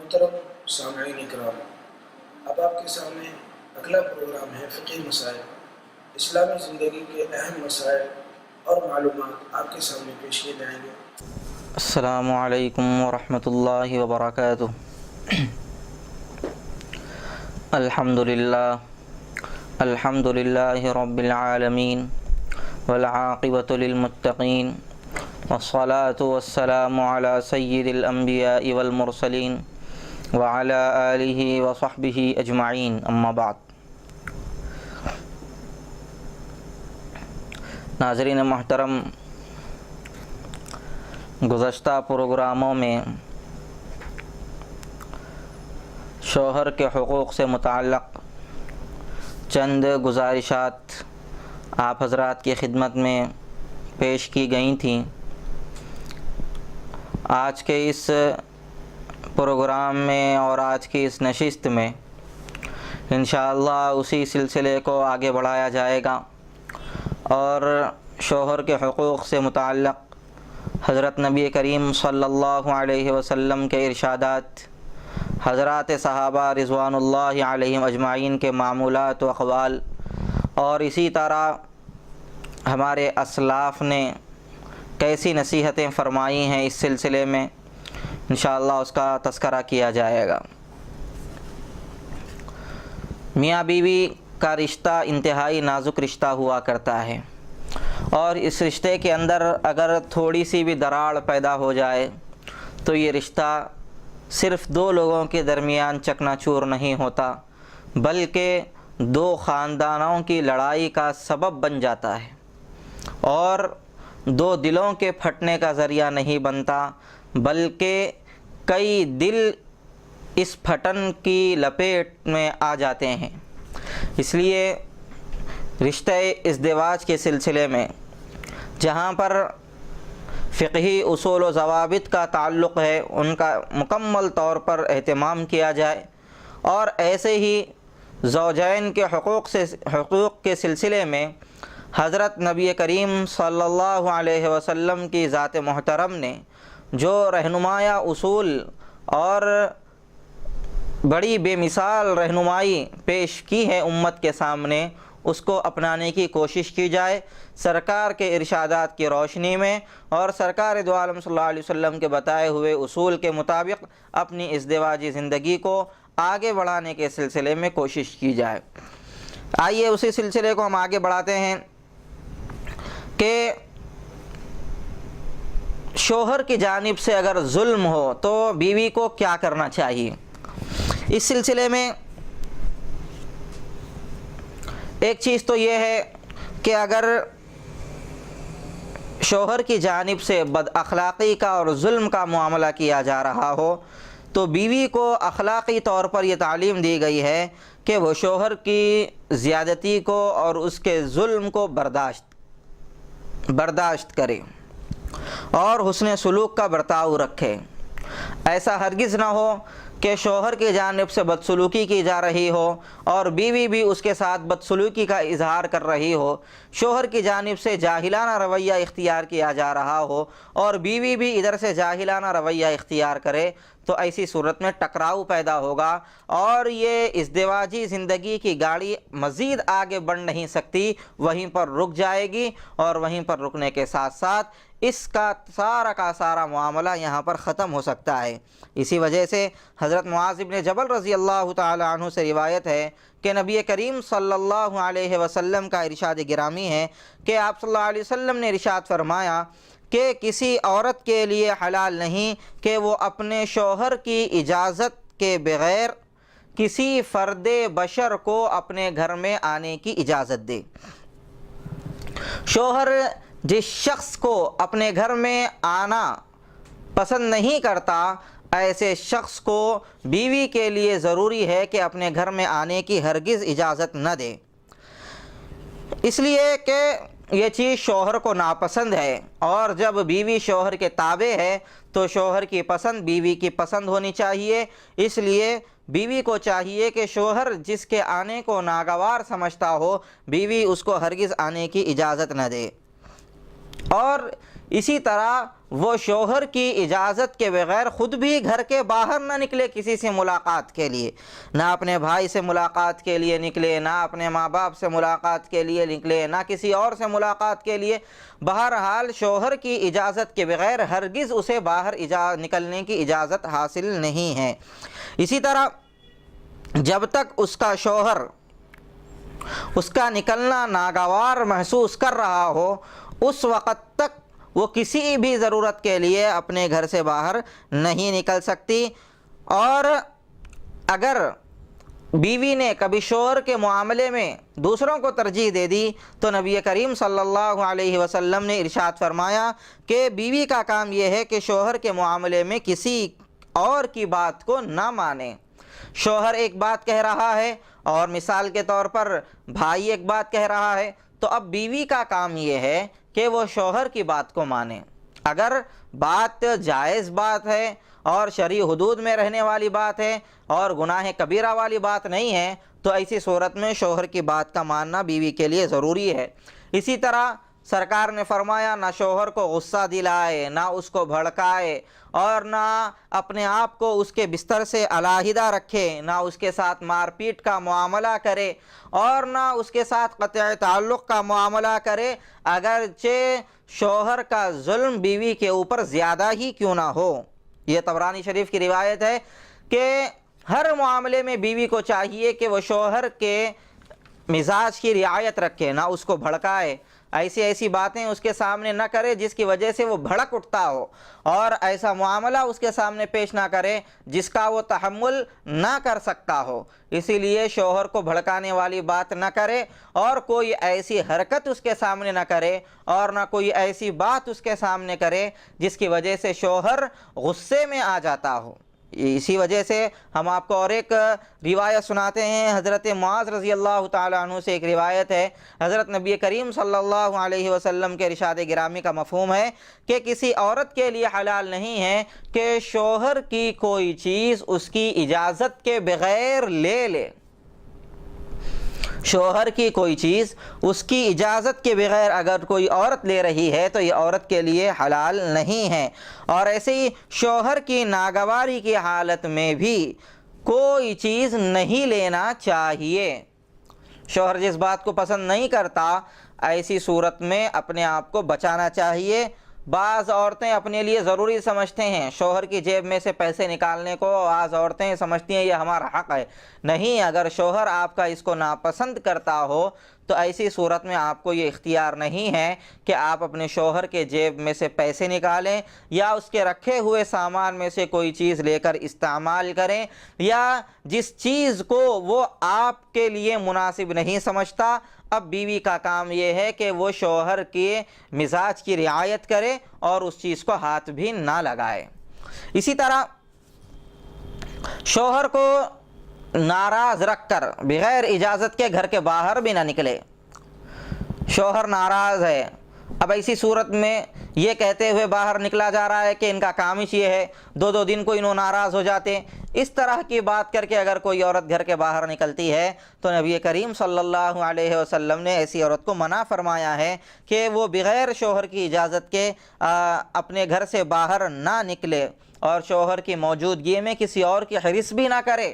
محترم سامعین اکرام، اب آپ کے سامنے اگلا پروگرام ہے فقہی مسائل۔ اسلامی زندگی کے اہم مسائل اور معلومات آپ کے سامنے پیش کیے جائیں گے۔ السلام علیکم ورحمۃ اللہ وبرکاتہ۔ الحمد للہ رب العالمین والعاقبۃ للمتقین والصلاة والسلام علی سید الانبیاء والمرسلین وعلی آلہ وصحبہ اجمعین، اما بعد۔ ناظرین محترم، گزشتہ پروگراموں میں شوہر کے حقوق سے متعلق چند گزارشات آپ حضرات کی خدمت میں پیش کی گئی تھیں۔ آج کے اس پروگرام میں اور آج کی اس نشست میں انشاءاللہ اسی سلسلے کو آگے بڑھایا جائے گا اور شوہر کے حقوق سے متعلق حضرت نبی کریم صلی اللہ علیہ وسلم کے ارشادات، حضرات صحابہ رضوان اللہ علیہم اجمعین کے معمولات و اقوال، اور اسی طرح ہمارے اسلاف نے کیسی نصیحتیں فرمائی ہیں اس سلسلے میں انشاءاللہ اس کا تذکرہ کیا جائے گا۔ میاں بیوی کا رشتہ انتہائی نازک رشتہ ہوا کرتا ہے، اور اس رشتے کے اندر اگر تھوڑی سی بھی دراڑ پیدا ہو جائے تو یہ رشتہ صرف دو لوگوں کے درمیان چکنا چور نہیں ہوتا، بلکہ دو خاندانوں کی لڑائی کا سبب بن جاتا ہے، اور دو دلوں کے پھٹنے کا ذریعہ نہیں بنتا، بلکہ کئی دل اس پھٹن کی لپیٹ میں آ جاتے ہیں۔ اس لیے رشتہ ازدواج کے سلسلے میں جہاں پر فقہی اصول و ضوابط کا تعلق ہے ان کا مکمل طور پر اہتمام کیا جائے، اور ایسے ہی زوجین کے حقوق کے سلسلے میں حضرت نبی کریم صلی اللہ علیہ وسلم کی ذات محترم نے جو رہنمایہ اصول اور بڑی بے مثال رہنمائی پیش کی ہے امت کے سامنے، اس کو اپنانے کی کوشش کی جائے سرکار کے ارشادات کی روشنی میں، اور سرکار دو عالم صلی اللہ علیہ وسلم کے بتائے ہوئے اصول کے مطابق اپنی ازدواجی زندگی کو آگے بڑھانے کے سلسلے میں کوشش کی جائے۔ آئیے اسی سلسلے کو ہم آگے بڑھاتے ہیں کہ شوہر کی جانب سے اگر ظلم ہو تو بیوی کو کیا کرنا چاہیے۔ اس سلسلے میں ایک چیز تو یہ ہے کہ اگر شوہر کی جانب سے بد اخلاقی کا اور ظلم کا معاملہ کیا جا رہا ہو تو بیوی کو اخلاقی طور پر یہ تعلیم دی گئی ہے کہ وہ شوہر کی زیادتی کو اور اس کے ظلم کو برداشت کرے اور حسن سلوک کا برتاؤ رکھے۔ ایسا ہرگز نہ ہو کہ شوہر کی جانب سے بدسلوکی کی جا رہی ہو اور بیوی بھی اس کے ساتھ بدسلوکی کا اظہار کر رہی ہو، شوہر کی جانب سے جاہلانہ رویہ اختیار کیا جا رہا ہو اور بیوی بھی ادھر سے جاہلانہ رویہ اختیار کرے، تو ایسی صورت میں ٹکراؤ پیدا ہوگا اور یہ ازدواجی زندگی کی گاڑی مزید آگے بڑھ نہیں سکتی، وہیں پر رک جائے گی، اور وہیں پر رکنے کے ساتھ ساتھ اس کا سارا معاملہ یہاں پر ختم ہو سکتا ہے۔ اسی وجہ سے حضرت معاذ بن جبل رضی اللہ تعالی عنہ سے روایت ہے کہ نبی کریم صلی اللہ علیہ وسلم کا ارشاد گرامی ہے کہ آپ صلی اللہ علیہ وسلم نے ارشاد فرمایا کہ کسی عورت کے لیے حلال نہیں کہ وہ اپنے شوہر کی اجازت کے بغیر کسی فرد بشر کو اپنے گھر میں آنے کی اجازت دے۔ شوہر جس شخص کو اپنے گھر میں آنا پسند نہیں کرتا، ایسے شخص کو بیوی کے لیے ضروری ہے کہ اپنے گھر میں آنے کی ہرگز اجازت نہ دے، اس لیے کہ یہ چیز شوہر کو ناپسند ہے، اور جب بیوی شوہر کے تابع ہے تو شوہر کی پسند بیوی کی پسند ہونی چاہیے۔ اس لیے بیوی کو چاہیے کہ شوہر جس کے آنے کو ناگوار سمجھتا ہو، بیوی اس کو ہرگز آنے کی اجازت نہ دے۔ اور اسی طرح وہ شوہر کی اجازت کے بغیر خود بھی گھر کے باہر نہ نکلے کسی سے ملاقات کے لیے، نہ اپنے بھائی سے ملاقات کے لیے نکلے، نہ اپنے ماں باپ سے ملاقات کے لیے نکلے، نہ کسی اور سے ملاقات کے لیے۔ بہرحال شوہر کی اجازت کے بغیر ہرگز اسے باہر نکلنے کی اجازت حاصل نہیں ہے۔ اسی طرح جب تک اس کا شوہر اس کا نکلنا ناگوار محسوس کر رہا ہو، اس وقت تک وہ کسی بھی ضرورت کے لیے اپنے گھر سے باہر نہیں نکل سکتی۔ اور اگر بیوی نے کبھی شوہر کے معاملے میں دوسروں کو ترجیح دے دی تو نبی کریم صلی اللہ علیہ وسلم نے ارشاد فرمایا کہ بیوی کا کام یہ ہے کہ شوہر کے معاملے میں کسی اور کی بات کو نہ مانے۔ شوہر ایک بات کہہ رہا ہے اور مثال کے طور پر بھائی ایک بات کہہ رہا ہے، تو اب بیوی کا کام یہ ہے کہ وہ شوہر کی بات کو مانے۔ اگر بات جائز بات ہے اور شرعی حدود میں رہنے والی بات ہے اور گناہ کبیرہ والی بات نہیں ہے تو ایسی صورت میں شوہر کی بات کا ماننا بیوی کے لیے ضروری ہے۔ اسی طرح سرکار نے فرمایا نہ شوہر کو غصہ دلائے، نہ اس کو بھڑکائے، اور نہ اپنے آپ کو اس کے بستر سے علیحدہ رکھے، نہ اس کے ساتھ مار پیٹ کا معاملہ کرے، اور نہ اس کے ساتھ قطع تعلق کا معاملہ کرے، اگرچہ شوہر کا ظلم بیوی کے اوپر زیادہ ہی کیوں نہ ہو۔ یہ طبرانی شریف کی روایت ہے کہ ہر معاملے میں بیوی کو چاہیے کہ وہ شوہر کے مزاج کی رعایت رکھے، نہ اس کو بھڑکائے، ایسی باتیں اس کے سامنے نہ کرے جس کی وجہ سے وہ بھڑک اٹھتا ہو، اور ایسا معاملہ اس کے سامنے پیش نہ کرے جس کا وہ تحمل نہ کر سکتا ہو۔ اسی لیے شوہر کو بھڑکانے والی بات نہ کرے، اور کوئی ایسی حرکت اس کے سامنے نہ کرے، اور نہ کوئی ایسی بات اس کے سامنے کرے جس کی وجہ سے شوہر غصے میں آ جاتا ہو۔ اسی وجہ سے ہم آپ کو اور ایک روایت سناتے ہیں۔ حضرت معاذ رضی اللہ تعالیٰ عنہ سے ایک روایت ہے، حضرت نبی کریم صلی اللہ علیہ وسلم کے ارشاد گرامی کا مفہوم ہے کہ کسی عورت کے لیے حلال نہیں ہے کہ شوہر کی کوئی چیز اس کی اجازت کے بغیر لے لے۔ شوہر کی کوئی چیز اس کی اجازت کے بغیر اگر کوئی عورت لے رہی ہے تو یہ عورت کے لیے حلال نہیں ہے۔ اور ایسے ہی شوہر کی ناگواری کی حالت میں بھی کوئی چیز نہیں لینا چاہیے۔ شوہر جس بات کو پسند نہیں کرتا ایسی صورت میں اپنے آپ کو بچانا چاہیے۔ بعض عورتیں اپنے لیے ضروری سمجھتے ہیں شوہر کی جیب میں سے پیسے نکالنے کو، بعض عورتیں سمجھتی ہیں یہ ہمارا حق ہے۔ نہیں، اگر شوہر آپ کا اس کو ناپسند کرتا ہو تو ایسی صورت میں آپ کو یہ اختیار نہیں ہے کہ آپ اپنے شوہر کے جیب میں سے پیسے نکالیں یا اس کے رکھے ہوئے سامان میں سے کوئی چیز لے کر استعمال کریں، یا جس چیز کو وہ آپ کے لیے مناسب نہیں سمجھتا۔ اب بیوی کا کام یہ ہے کہ وہ شوہر کے مزاج کی رعایت کرے اور اس چیز کو ہاتھ بھی نہ لگائے۔ اسی طرح شوہر کو ناراض رکھ کر بغیر اجازت کے گھر کے باہر بھی نہ نکلے۔ شوہر ناراض ہے، اب ایسی صورت میں یہ کہتے ہوئے باہر نکلا جا رہا ہے کہ ان کا کام ہی یہ ہے، دو دن کو انہوں ناراض ہو جاتے، اس طرح کی بات کر کے اگر کوئی عورت گھر کے باہر نکلتی ہے تو نبی کریم صلی اللہ علیہ وسلم نے ایسی عورت کو منع فرمایا ہے کہ وہ بغیر شوہر کی اجازت کے اپنے گھر سے باہر نہ نکلے، اور شوہر کی موجودگی میں کسی اور کی حرص بھی نہ کرے۔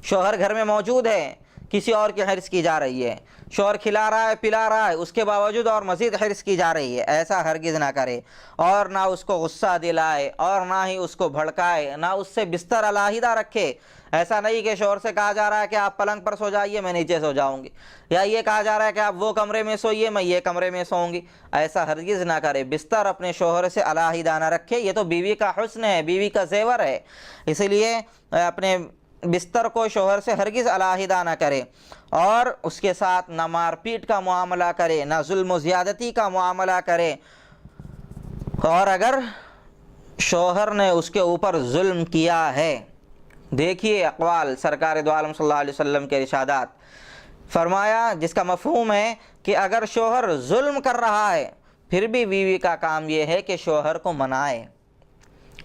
شوہر گھر میں موجود ہے، کسی اور کی حرص کی جا رہی ہے، شوہر کھلا رہا ہے پلا رہا ہے، اس کے باوجود اور مزید حرص کی جا رہی ہے، ایسا ہرگز نہ کرے، اور نہ اس کو غصہ دلائے اور نہ ہی اس کو بھڑکائے، نہ اس سے بستر علیحدہ رکھے۔ ایسا نہیں کہ شوہر سے کہا جا رہا ہے کہ آپ پلنگ پر سو جائیے میں نیچے سو جاؤں گی، یا یہ کہا جا رہا ہے کہ آپ وہ کمرے میں سوئیے میں یہ کمرے میں سوؤں گی، ایسا ہرگز نہ کرے۔ بستر اپنے شوہر سے علیحدہ نہ رکھے، یہ تو بیوی کا حسن ہے، بیوی کا زیور ہے، اسی لیے اپنے بستر کو شوہر سے ہرگز علیحدہ نہ کرے، اور اس کے ساتھ نہ مار پیٹ کا معاملہ کرے، نہ ظلم و زیادتی کا معاملہ کرے۔ اور اگر شوہر نے اس کے اوپر ظلم کیا ہے، دیکھیے اقوال سرکار دو عالم صلی اللہ علیہ وسلم کے ارشادات، فرمایا جس کا مفہوم ہے کہ اگر شوہر ظلم کر رہا ہے پھر بھی بیوی کا کام یہ ہے کہ شوہر کو منائے،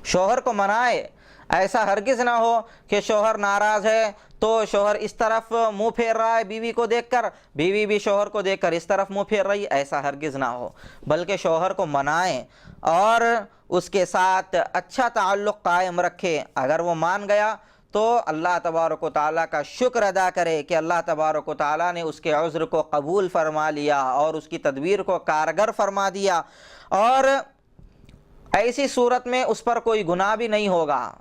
شوہر کو منائے۔ ایسا ہرگز نہ ہو کہ شوہر ناراض ہے تو شوہر اس طرف منہ پھیر رہا ہے بیوی کو دیکھ کر، بیوی بھی شوہر کو دیکھ کر اس طرف منہ پھیر رہی ہے، ایسا ہرگز نہ ہو، بلکہ شوہر کو منائیں اور اس کے ساتھ اچھا تعلق قائم رکھے۔ اگر وہ مان گیا تو اللہ تبارک و تعالیٰ کا شکر ادا کرے کہ اللہ تبارک و تعالیٰ نے اس کے عذر کو قبول فرما لیا اور اس کی تدبیر کو کارگر فرما دیا، اور ایسی صورت میں اس پر کوئی گناہ بھی نہیں ہوگا۔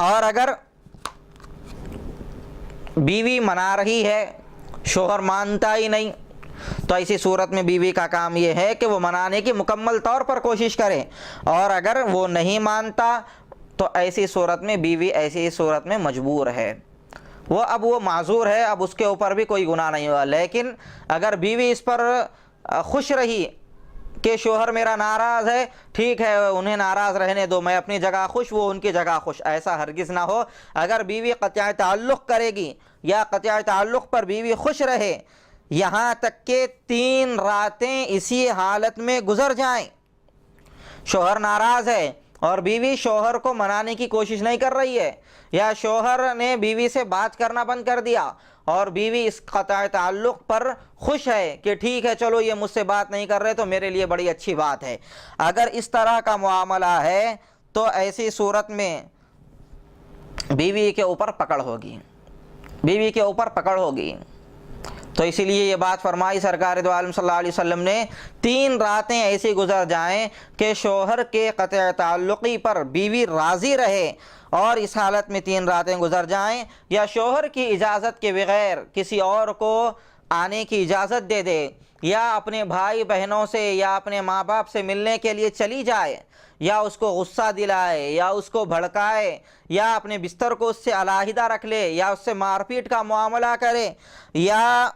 اور اگر بیوی منا رہی ہے، شوہر مانتا ہی نہیں، تو ایسی صورت میں بیوی کا کام یہ ہے کہ وہ منانے کی مکمل طور پر کوشش کرے، اور اگر وہ نہیں مانتا تو ایسی صورت میں بیوی ایسی صورت میں مجبور ہے، وہ معذور ہے، اب اس کے اوپر بھی کوئی گناہ نہیں ہوا۔ لیکن اگر بیوی اس پر خوش رہی کہ شوہر میرا ناراض ہے، ٹھیک ہے انہیں ناراض رہنے دو، میں اپنی جگہ خوش، وہ ان کی جگہ خوش، ایسا ہرگز نہ ہو۔ اگر بیوی قطع تعلق کرے گی یا قطع تعلق پر بیوی خوش رہے، یہاں تک کہ 3 راتیں اسی حالت میں گزر جائیں، شوہر ناراض ہے اور بیوی شوہر کو منانے کی کوشش نہیں کر رہی ہے، یا شوہر نے بیوی سے بات کرنا بند کر دیا اور بیوی اس قطع تعلق پر خوش ہے کہ ٹھیک ہے چلو یہ مجھ سے بات نہیں کر رہے تو میرے لیے بڑی اچھی بات ہے، اگر اس طرح کا معاملہ ہے تو ایسی صورت میں بیوی کے اوپر پکڑ ہوگی، بیوی کے اوپر پکڑ ہوگی۔ تو اسی لیے یہ بات فرمائی سرکار دو عالم صلی اللہ علیہ وسلم نے، 3 راتیں ایسی گزر جائیں کہ شوہر کے قطع تعلقی پر بیوی راضی رہے، اور اس حالت میں 3 راتیں گزر جائیں یا شوہر کی اجازت کے بغیر کسی اور کو آنے کی اجازت دے دے، یا اپنے بھائی بہنوں سے یا اپنے ماں باپ سے ملنے کے لیے چلی جائے، یا اس کو غصہ دلائے یا اس کو بھڑکائے یا اپنے بستر کو اس سے علیحدہ رکھ لے یا اس سے مار پیٹ کا معاملہ کرے، یا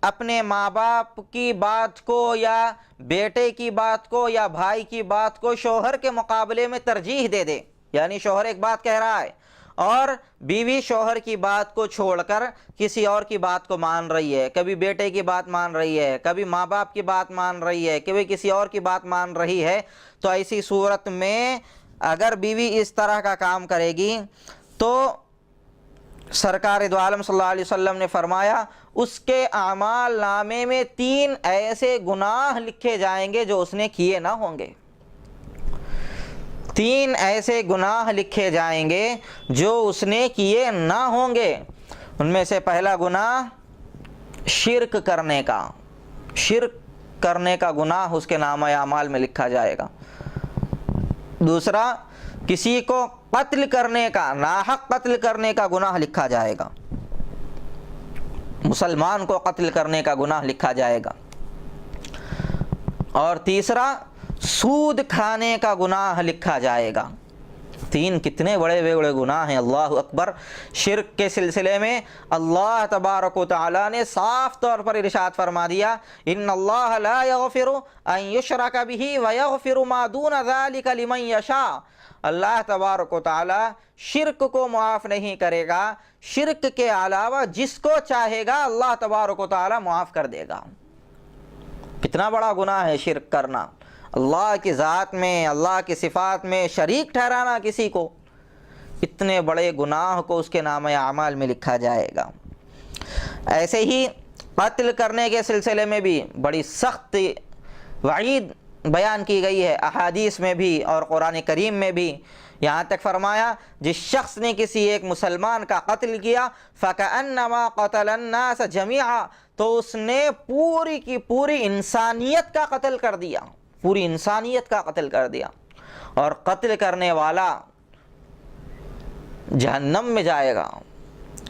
اپنے ماں باپ کی بات کو یا بیٹے کی بات کو یا بھائی کی بات کو شوہر کے مقابلے میں ترجیح دے دے، یعنی شوہر ایک بات کہہ رہا ہے اور بیوی شوہر کی بات کو چھوڑ کر کسی اور کی بات کو مان رہی ہے، کبھی بیٹے کی بات مان رہی ہے، کبھی ماں باپ کی بات مان رہی ہے، کبھی کسی اور کی بات مان رہی ہے، تو ایسی صورت میں اگر بیوی اس طرح کا کام کرے گی تو سرکار دو عالم صلی اللہ علیہ وسلم نے فرمایا اس کے اعمال نامے میں 3 ایسے گناہ لکھے جائیں گے جو اس نے کیے نہ ہوں گے، 3 ایسے گناہ لکھے جائیں گے جو اس نے کیے نہ ہوں گے۔ ان میں سے پہلا گناہ شرک کرنے کا گناہ اس کے نامہ اعمال میں لکھا جائے گا۔ دوسرا کسی کو قتل کرنے کا، ناحق قتل کرنے کا گناہ لکھا جائے گا، مسلمان کو قتل کرنے کا گناہ لکھا جائے گا۔ اور تیسرا سود کھانے کا گناہ لکھا جائے گا۔ 3 کتنے بڑے بڑے گناہ ہیں، اللہ اکبر۔ شرک کے سلسلے میں اللہ تبارک و تعالی نے صاف طور پر ارشاد فرما دیا، ان اللہ لا یغفر ان یشرک بہ ویغفر ما دون ذلک لمن یشاء۔ اللہ تبارک و تعالی شرک کو معاف نہیں کرے گا، شرک کے علاوہ جس کو چاہے گا اللہ تبارک و تعالی معاف کر دے گا۔ کتنا بڑا گناہ ہے شرک کرنا، اللہ کی ذات میں، اللہ کی صفات میں شریک ٹھہرانا کسی کو، اتنے بڑے گناہ کو اس کے نامہ اعمال میں لکھا جائے گا۔ ایسے ہی قتل کرنے کے سلسلے میں بھی بڑی سخت وعید بیان کی گئی ہے، احادیث میں بھی اور قرآن کریم میں بھی، یہاں تک فرمایا جس شخص نے کسی ایک مسلمان کا قتل کیا فَكَأَنَّمَا قَتَلَ النَّاسَ جَمِيعًا، تو اس نے پوری کی پوری انسانیت کا قتل کر دیا، پوری انسانیت کا قتل کر دیا۔ اور قتل کرنے والا جہنم میں جائے گا۔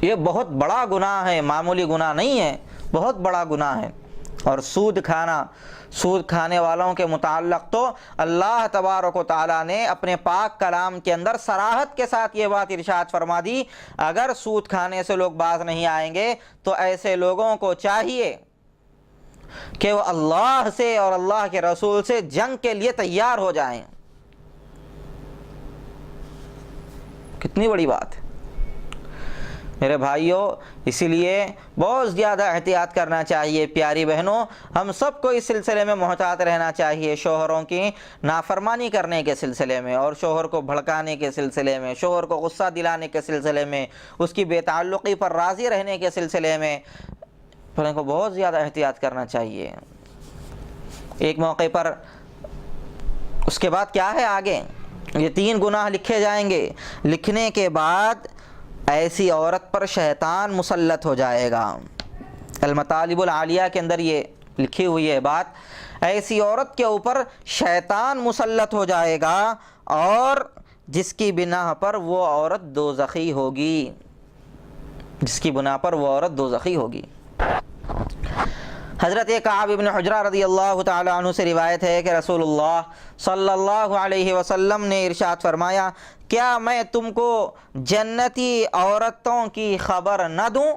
یہ بہت بڑا گناہ ہے، معمولی گناہ نہیں ہے، بہت بڑا گناہ ہے۔ اور سود کھانے والوں کے متعلق تو اللہ تبارک و تعالیٰ نے اپنے پاک کلام کے اندر صراحت کے ساتھ یہ بات ارشاد فرما دی، اگر سود کھانے سے لوگ باز نہیں آئیں گے تو ایسے لوگوں کو چاہیے کہ وہ اللہ سے اور اللہ کے رسول سے جنگ کے لیے تیار ہو جائیں۔ کتنی بڑی بات ہے۔ میرے بھائیوں، اسی لیے بہت زیادہ احتیاط کرنا چاہیے۔ پیاری بہنوں، ہم سب کو اس سلسلے میں محتاط رہنا چاہیے، شوہروں کی نافرمانی کرنے کے سلسلے میں، اور شوہر کو بھڑکانے کے سلسلے میں، شوہر کو غصہ دلانے کے سلسلے میں، اس کی بے تعلقی پر راضی رہنے کے سلسلے میں ان کو بہت زیادہ احتیاط کرنا چاہیے۔ ایک موقع پر اس کے بعد کیا ہے آگے، یہ 3 گناہ لکھے جائیں گے، لکھنے کے بعد ایسی عورت پر شیطان مسلط ہو جائے گا۔ المطالب العالیہ کے اندر یہ لکھی ہوئی ہے بات، ایسی عورت کے اوپر شیطان مسلط ہو جائے گا اور جس کی بنا پر وہ عورت دوزخی ہوگی، جس کی بنا پر وہ عورت دوزخی ہوگی۔ حضرت کعب بن حجرہ رضی اللہ تعالی عنہ سے روایت ہے کہ رسول اللہ صلی اللہ علیہ وسلم نے ارشاد فرمایا، کیا میں تم کو جنتی عورتوں کی خبر نہ دوں؟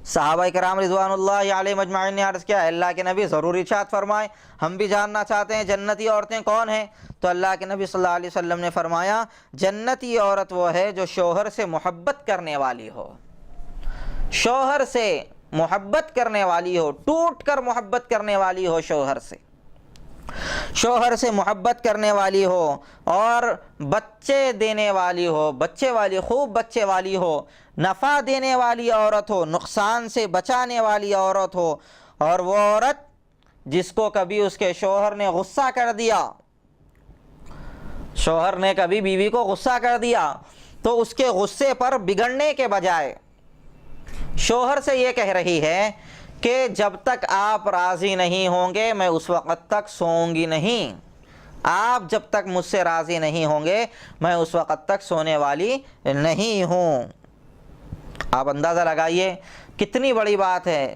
صحابہ کرام رضوان اللہ علیہم اجمعین نے عرض کیا، اللہ کے نبی ضرور ارشاد فرمائیں، ہم بھی جاننا چاہتے ہیں جنتی عورتیں کون ہیں؟ تو اللہ کے نبی صلی اللہ علیہ وسلم نے فرمایا، جنتی عورت وہ ہے جو شوہر سے محبت کرنے والی ہو، شوہر سے محبت کرنے والی ہو، ٹوٹ کر محبت کرنے والی ہو، شوہر سے محبت کرنے والی ہو، اور بچے دینے والی ہو، بچے والی، خوب بچے والی ہو، نفع دینے والی عورت ہو، نقصان سے بچانے والی عورت ہو، اور وہ عورت جس کو کبھی اس کے شوہر نے غصہ کر دیا، شوہر نے کبھی بیوی کو غصہ کر دیا تو اس کے غصے پر بگڑنے کے بجائے شوہر سے یہ کہہ رہی ہے کہ جب تک آپ راضی نہیں ہوں گے میں اس وقت تک سوؤں گی نہیں، آپ جب تک مجھ سے راضی نہیں ہوں گے میں اس وقت تک سونے والی نہیں ہوں۔ آپ اندازہ لگائیے کتنی بڑی بات ہے،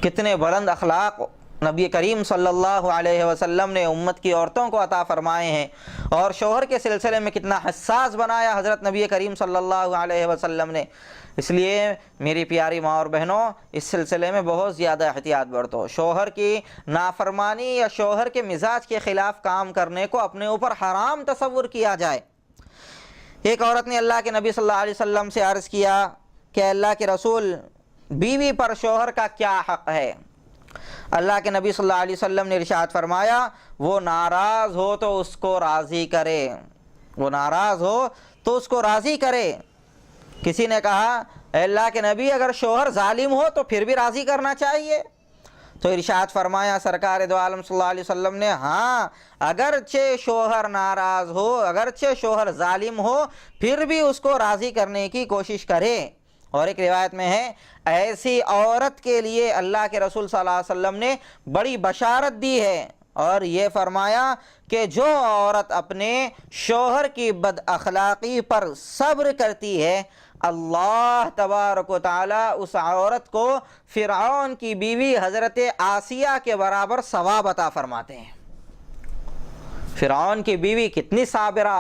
کتنے بلند اخلاق نبی کریم صلی اللہ علیہ وسلم نے امت کی عورتوں کو عطا فرمائے ہیں، اور شوہر کے سلسلے میں کتنا حساس بنایا حضرت نبی کریم صلی اللہ علیہ وسلم نے۔ اس لیے میری پیاری ماں اور بہنوں، اس سلسلے میں بہت زیادہ احتیاط برتو۔ شوہر کی نافرمانی یا شوہر کے مزاج کے خلاف کام کرنے کو اپنے اوپر حرام تصور کیا جائے۔ ایک عورت نے اللہ کے نبی صلی اللہ علیہ وسلم سے عرض کیا کہ اللہ کے رسول، بیوی پر شوہر کا کیا حق ہے؟ اللہ کے نبی صلی اللہ علیہ وسلم نے ارشاد فرمایا، وہ ناراض ہو تو اس کو راضی کرے، وہ ناراض ہو تو اس کو راضی کرے۔ کسی نے کہا، اے اللہ کے نبی اگر شوہر ظالم ہو تو پھر بھی راضی کرنا چاہیے؟ تو ارشاد فرمایا سرکار دو عالم صلی اللہ علیہ وسلم نے، ہاں اگرچہ شوہر ناراض ہو، اگرچہ شوہر ظالم ہو، پھر بھی اس کو راضی کرنے کی کوشش کرے۔ اور ایک روایت میں ہے، ایسی عورت کے لیے اللہ کے رسول صلی اللہ علیہ وسلم نے بڑی بشارت دی ہے، اور یہ فرمایا کہ جو عورت اپنے شوہر کی بد اخلاقی پر صبر کرتی ہے، اللہ تبارک و تعالی اس عورت کو فرعون کی بیوی حضرت آسیہ کے برابر ثواب عطا فرماتے ہیں۔ فرعون کی بیوی کتنی صابرہ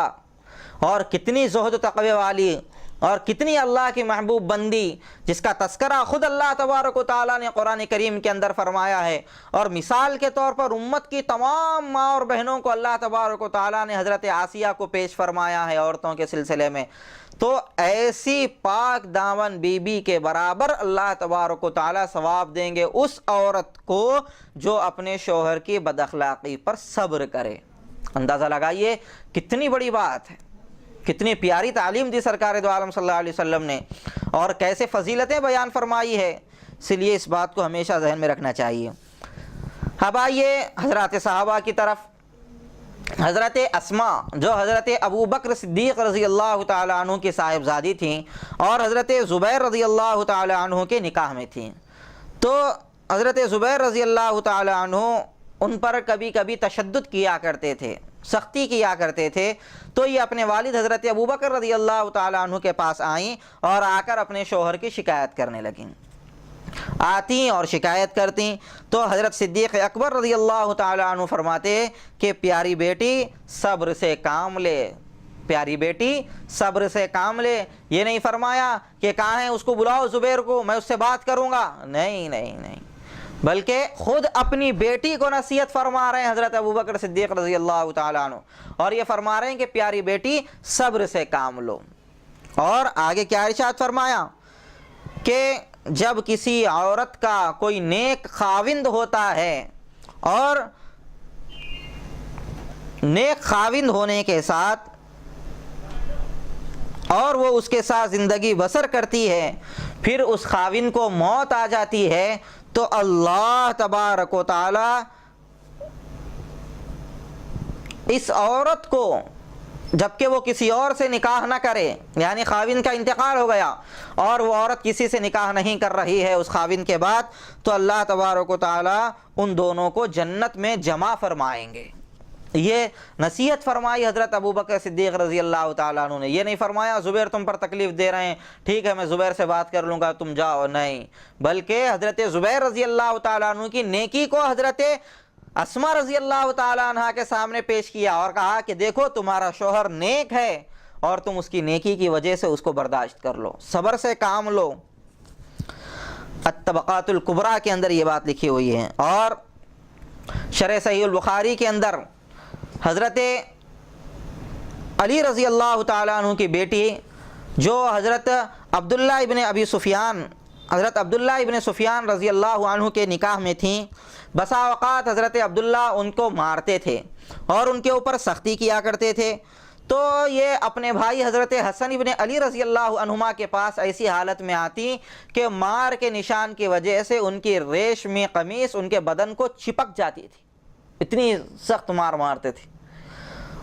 اور کتنی زہد و تقوی والی اور کتنی اللہ کی محبوب بندی، جس کا تذکرہ خود اللہ تبارک و تعالیٰ نے قرآن کریم کے اندر فرمایا ہے، اور مثال کے طور پر امت کی تمام ماں اور بہنوں کو اللہ تبارک و تعالیٰ نے حضرت آسیہ کو پیش فرمایا ہے عورتوں کے سلسلے میں۔ تو ایسی پاک دامن بی بی کے برابر اللہ تبارک و تعالیٰ ثواب دیں گے اس عورت کو جو اپنے شوہر کی بد اخلاقی پر صبر کرے۔ اندازہ لگائیے کتنی بڑی بات ہے، کتنی پیاری تعلیم دی سرکار دو عالم صلی اللہ علیہ وسلم نے، اور کیسے فضیلتیں بیان فرمائی ہے۔ اس لیے اس بات کو ہمیشہ ذہن میں رکھنا چاہیے۔ اب آئیے حضرات صحابہ کی طرف۔ حضرت اسماء جو حضرت ابو بکر صدیق رضی اللہ تعالی عنہ کی صاحبزادی تھیں اور حضرت زبیر رضی اللہ تعالی عنہ کے نکاح میں تھیں، تو حضرت زبیر رضی اللہ تعالی عنہ ان پر کبھی کبھی تشدد کیا کرتے تھے، سختی کیا کرتے تھے۔ تو یہ اپنے والد حضرت ابو بکر رضی اللہ تعالی عنہ کے پاس آئیں اور آ کر اپنے شوہر کی شکایت کرنے لگیں، آتی اور شکایت کرتی۔ تو حضرت صدیق اکبر رضی اللہ تعالی عنہ فرماتے کہ پیاری بیٹی صبر سے کام لے، پیاری بیٹی صبر سے کام لے۔ یہ نہیں فرمایا کہ کہاں ہے، اس کو بلاؤ زبیر کو، میں اس سے بات کروں گا، نہیں نہیں نہیں، بلکہ خود اپنی بیٹی کو نصیحت فرما رہے ہیں حضرت ابو بکر صدیق رضی اللہ تعالی عنہ، اور یہ فرما رہے ہیں کہ پیاری بیٹی صبر سے کام لو۔ اور آگے کیا ارشاد فرمایا، کہ جب کسی عورت کا کوئی نیک خاوند ہوتا ہے اور نیک خاوند ہونے کے ساتھ اور وہ اس کے ساتھ زندگی بسر کرتی ہے، پھر اس خاوند کو موت آ جاتی ہے، تو اللہ تبارک و تعالی اس عورت کو، جبکہ وہ کسی اور سے نکاح نہ کرے، یعنی خاوند کا انتقال ہو گیا اور وہ عورت کسی سے نکاح نہیں کر رہی ہے اس خاوند کے بعد، تو اللہ تبارک و تعالی ان دونوں کو جنت میں جمع فرمائیں گے۔ یہ نصیحت فرمائی حضرت ابوبکر صدیق رضی اللہ تعالیٰ عنہ نے۔ یہ نہیں فرمایا زبیر تم پر تکلیف دے رہے ہیں، ٹھیک ہے میں زبیر سے بات کر لوں گا تم جاؤ، نہیں، بلکہ حضرت زبیر رضی اللہ تعالیٰ عنہ کی نیکی کو حضرت اسماء رضی اللہ تعالیٰ عنہ کے سامنے پیش کیا اور کہا کہ دیکھو تمہارا شوہر نیک ہے اور تم اس کی نیکی کی وجہ سے اس کو برداشت کر لو، صبر سے کام لو۔ الطبقات الکبریٰ کے اندر یہ بات لکھی ہوئی ہے، اور شرح صحیح البخاری کے اندر حضرت علی رضی اللہ تعالیٰ عنہ کی بیٹی جو حضرت عبداللہ ابن ابی سفیان، حضرت عبداللہ ابن سفیان رضی اللہ عنہ کے نکاح میں تھیں، بسا اوقات حضرت عبداللہ ان کو مارتے تھے اور ان کے اوپر سختی کیا کرتے تھے، تو یہ اپنے بھائی حضرت حسن ابن علی رضی اللہ عنہما کے پاس ایسی حالت میں آتی کہ مار کے نشان کی وجہ سے ان کی ریشمی قمیص ان کے بدن کو چپک جاتی تھی، اتنی سخت مار مارتے تھے۔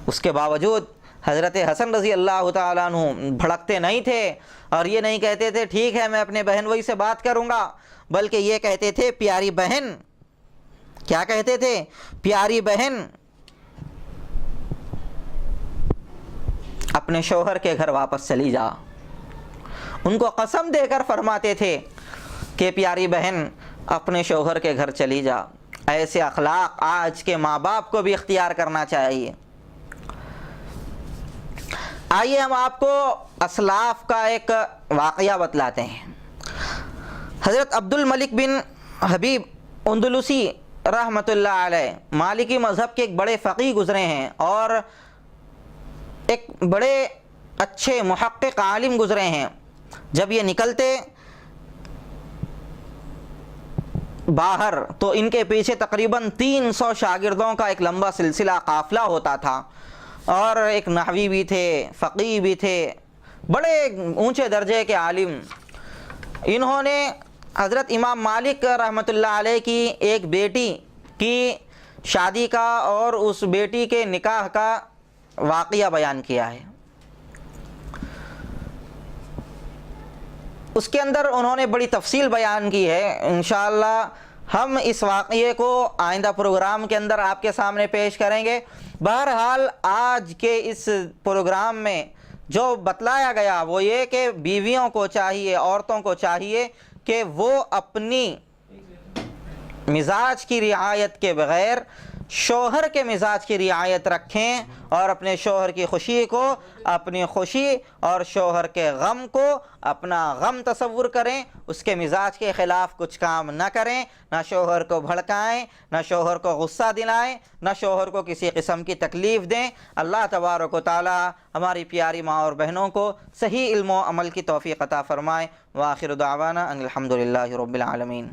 اس کے باوجود حضرت حسن رضی اللہ تعالیٰ عنہ بھڑکتے نہیں تھے اور یہ نہیں کہتے تھے ٹھیک ہے میں اپنے بہن وہی سے بات کروں گا، بلکہ یہ کہتے تھے پیاری بہن، کیا کہتے تھے؟ پیاری بہن اپنے شوہر کے گھر واپس چلی جا۔ ان کو قسم دے کر فرماتے تھے کہ پیاری بہن اپنے شوہر کے گھر چلی جا۔ ایسے اخلاق آج کے ماں باپ کو بھی اختیار کرنا چاہیے۔ آئیے ہم آپ کو اسلاف کا ایک واقعہ بتلاتے ہیں۔ حضرت عبد الملک بن حبیب اندلسی رحمۃ اللہ علیہ مالکی مذہب کے ایک بڑے فقیہ گزرے ہیں اور ایک بڑے اچھے محقق عالم گزرے ہیں۔ جب یہ نکلتے باہر تو ان کے پیچھے تقریباً 300 شاگردوں کا ایک لمبا سلسلہ قافلہ ہوتا تھا، اور ایک نحوی بھی تھے، فقیہ بھی تھے، بڑے اونچے درجے کے عالم۔ انہوں نے حضرت امام مالک رحمۃ اللہ علیہ کی ایک بیٹی کی شادی کا اور اس بیٹی کے نکاح کا واقعہ بیان کیا ہے۔ اس کے اندر انہوں نے بڑی تفصیل بیان کی ہے، انشاءاللہ ہم اس واقعے کو آئندہ پروگرام کے اندر آپ کے سامنے پیش کریں گے۔ بہرحال آج کے اس پروگرام میں جو بتلایا گیا وہ یہ کہ بیویوں کو چاہیے، عورتوں کو چاہیے کہ وہ اپنی مزاج کی رعایت کے بغیر شوہر کے مزاج کی رعایت رکھیں اور اپنے شوہر کی خوشی کو اپنی خوشی اور شوہر کے غم کو اپنا غم تصور کریں، اس کے مزاج کے خلاف کچھ کام نہ کریں، نہ شوہر کو بھڑکائیں، نہ شوہر کو غصہ دلائیں، نہ شوہر کو کسی قسم کی تکلیف دیں۔ اللہ تبارک و تعالی ہماری پیاری ماں اور بہنوں کو صحیح علم و عمل کی توفیق عطا فرمائے۔ وآخر دعوانا ان الحمدللہ رب العالمین۔